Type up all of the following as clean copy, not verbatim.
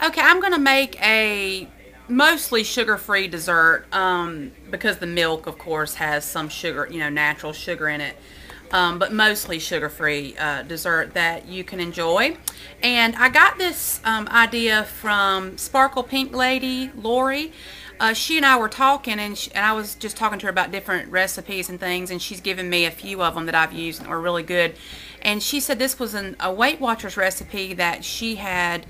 Okay, I'm going to make a mostly sugar-free dessert because the milk, of course, has some sugar, natural sugar in it. But mostly sugar-free dessert that you can enjoy. And I got this idea from Sparkle Pink Lady, Lori. She and I were talking, and I was just talking to her about different recipes and things, and she's given me a few of them that I've used and were really good. And she said this was a Weight Watchers recipe that she had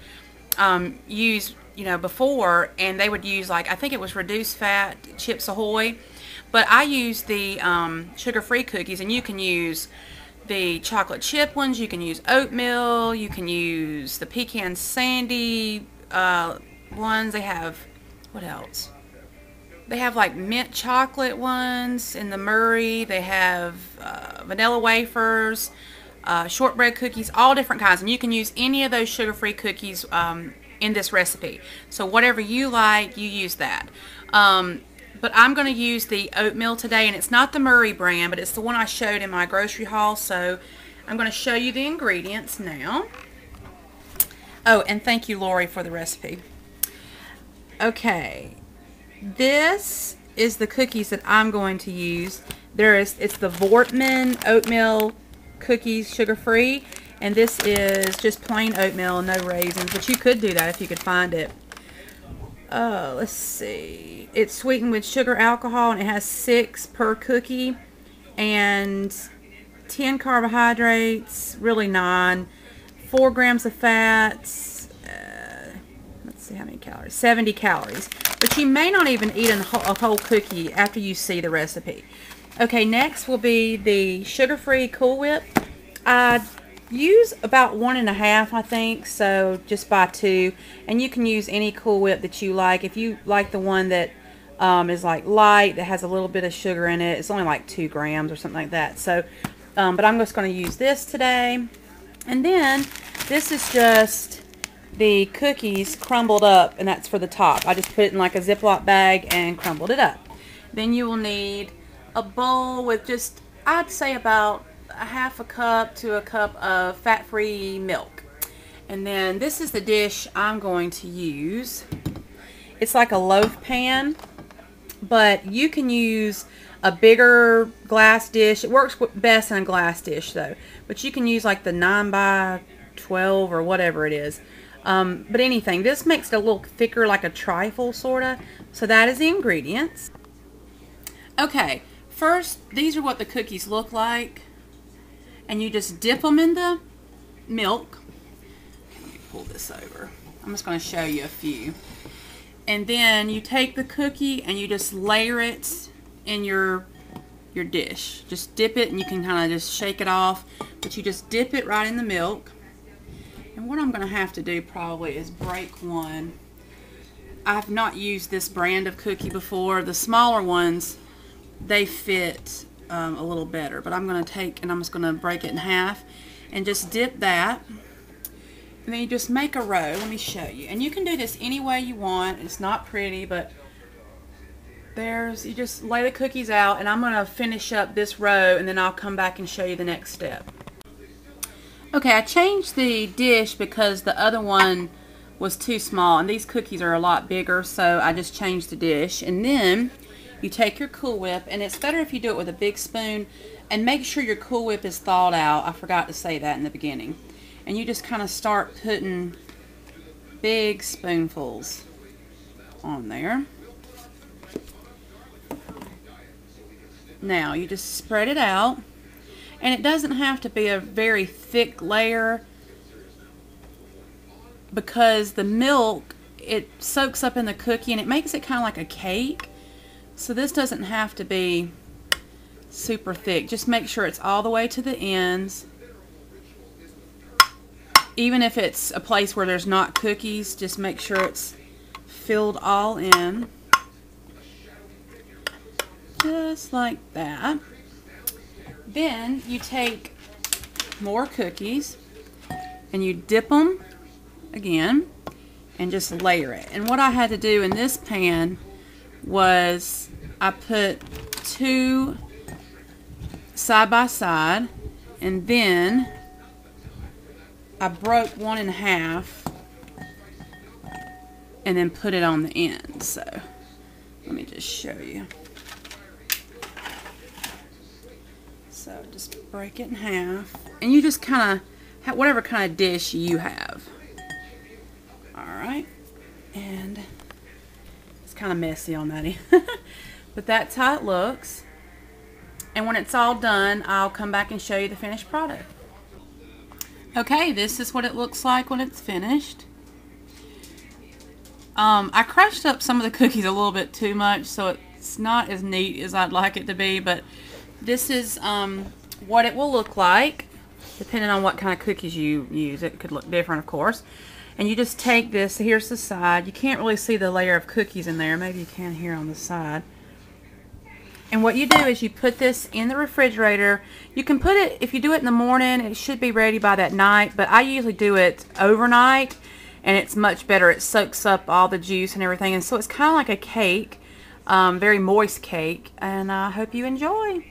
used, before, and they would use, like, I think it was reduced fat Chips Ahoy. But I use the sugar-free cookies, and you can use the chocolate chip ones, you can use oatmeal, you can use the pecan sandy ones. They have, what else? They have like mint chocolate ones in the Murray. They have vanilla wafers, shortbread cookies, all different kinds. And you can use any of those sugar-free cookies in this recipe. So whatever you like, you use that. But I'm going to use the oatmeal today, and it's not the Murray brand, but it's the one I showed in my grocery haul. So I'm going to show you the ingredients now. Oh, and thank you, Lori, for the recipe. Okay, this is the cookies that I'm going to use. It's the Voortman oatmeal cookies, sugar-free, and this is just plain oatmeal, no raisins, but you could do that if you could find it. Let's see. It's sweetened with sugar alcohol, and it has 6 per cookie, and 10 carbohydrates, really 9, 4 grams of fats, let's see how many calories, 70 calories. But you may not even eat a whole cookie after you see the recipe. Okay, next will be the sugar-free Cool Whip. I use about 1.5, I think, so just buy 2. And you can use any Cool Whip that you like. If you like the one that is like light, that has a little bit of sugar in it, it's only like 2 grams or something like that. So, but I'm just going to use this today. And then this is just the cookies crumbled up, and that's for the top. I just put it in like a Ziploc bag and crumbled it up. Then you will need a bowl with just, I'd say about a half a cup to a cup of fat-free milk. And then this is the dish I'm going to use. It's like a loaf pan, but you can use a bigger glass dish. It works best in a glass dish though, but you can use like the 9 by 12 or whatever it is. But anything, this makes it a little thicker, like a trifle sorta. So that is the ingredients. Okay, first, these are what the cookies look like. And you just dip them in the milk. Let me pull this over. I'm just going to show you a few. And then you take the cookie and you just layer it in your dish. Just dip it, and you can kind of just shake it off. But you just dip it right in the milk. And what I'm going to have to do probably is break one. I've not used this brand of cookie before. The smaller ones, they fit a little better, but I'm going to take and I'm just going to break it in half and just dip that, and then you just make a row. Let me show you, and you can do this any way you want. It's not pretty, but you just lay the cookies out, and I'm going to finish up this row, and then I'll come back and show you the next step. Okay, I changed the dish because the other one was too small, and these cookies are a lot bigger, so I just changed the dish. And then you take your Cool Whip, and it's better if you do it with a big spoon, and make sure your Cool Whip is thawed out. I forgot to say that in the beginning. And you just kind of start putting big spoonfuls on there. Now you just spread it out, and it doesn't have to be a very thick layer because the milk, it soaks up in the cookie and it makes it kind of like a cake. So this doesn't have to be super thick. Just make sure it's all the way to the ends. Even if it's a place where there's not cookies, just make sure it's filled all in. Just like that. Then you take more cookies and you dip them again and just layer it. And what I had to do in this pan was I put 2 side by side, and then I broke one in half and then put it on the end. So let me just show you. So just break it in half, and you just kind of, whatever kind of dish you have. Alright, and it's kind of messy on that end. But that's how it looks. And when it's all done, I'll come back and show you the finished product. Okay, this is what it looks like when it's finished. I crushed up some of the cookies a little bit too much, so it's not as neat as I'd like it to be, but this is what it will look like, depending on what kind of cookies you use. It could look different, of course. And you just take this, here's the side. You can't really see the layer of cookies in there. Maybe you can here on the side. And what you do is you put this in the refrigerator. You can put it, if you do it in the morning, it should be ready by that night, but I usually do it overnight, and it's much better. It soaks up all the juice and everything, and so it's kind of like a cake, very moist cake, and I hope you enjoy.